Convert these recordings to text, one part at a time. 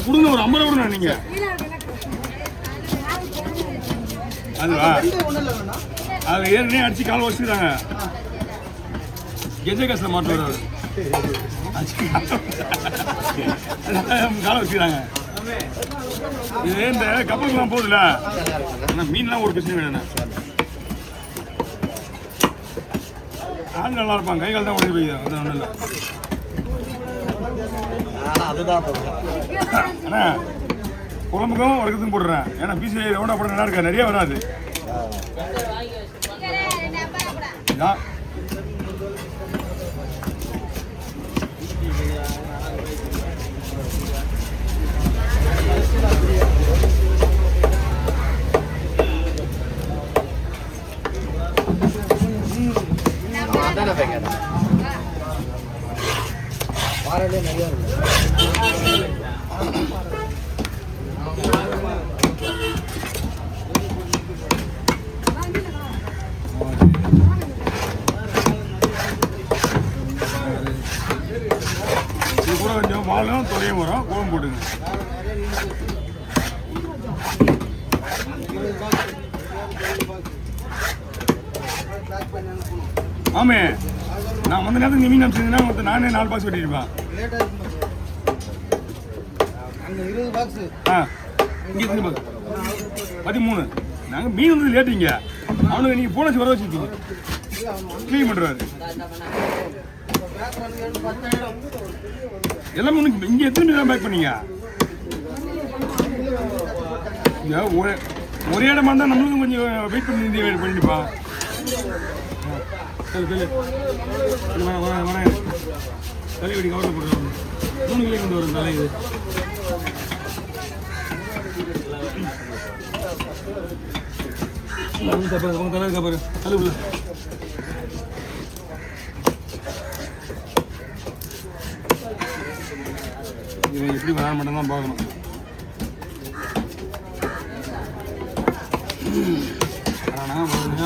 கொடுங்க ஒரு 50 கொடுங்க நீங்க. அதுவா அது ஏற்கனவே அடிச்சு காலை வச்சுக்கிறாங்க. கெஜ காசில் மாட்டு வர்றாரு காலை வச்சுக்கிறாங்க. இது இந்த கப்பலுக்குலாம் போகுதுல, ஆனால் மீன்லாம் ஒரு பிரச்சனை வேணும். ஆள் நல்லா இருப்பாங்க, கை கால் தான் உடனே போய் அது ஒன்றும் இல்லை. அண்ணா குழம்புக்கும் வழக்கத்துக்கும் போடுறேன். ஏன்னா பீஸ் எவ்வளோ போட நல்லா இருக்கா, நிறைய வராது. இது கூட கொஞ்சம் வாழும் தொலையும் வரும். குழம்பு போட்டுங்க. ஆமே நான் வந்து நேரத்துக்கு மீன் அனுப்பிச்சிருந்தேன்னா நானே 4 பாக்ஸ் வெட்டிருப்பேன். இங்கே 13. நாங்கள் மீன் வந்து லேட்டிங்க. அவனுக்கு நீங்கள் போனச்சு வர வச்சுருக்கீங்க. க்ளீன் பண்ணுறாரு எல்லாமே. ஒன்று இங்கே எத்தனை மீன் தான் பேக் பண்ணீங்க? ஒரே இடமா இருந்தால் நம்மளுக்கும் கொஞ்சம் வெயிட் பண்ணி பண்ணிப்பா. தலைவடி கவரில் போட்டு 3 கிலோ கொண்டு வரும் தலை. இது தலை கப்பாரு தலை உள்ள இவன் எப்படி வர மட்டும் தான் பார்க்கணும். ஆனால் பாருங்க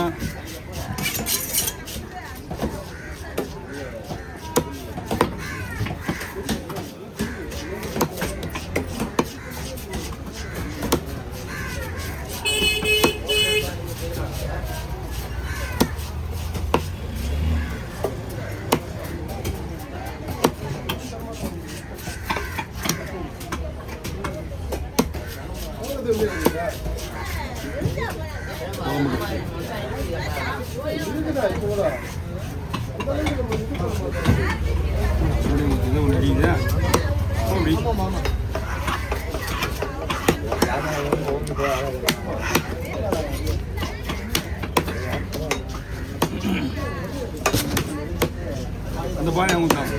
அந்த பாய் அவங்க தான்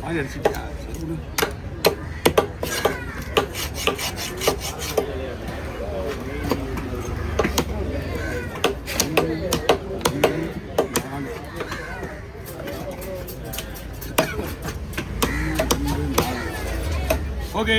பாய் அடிச்சுட்டா. ஓகே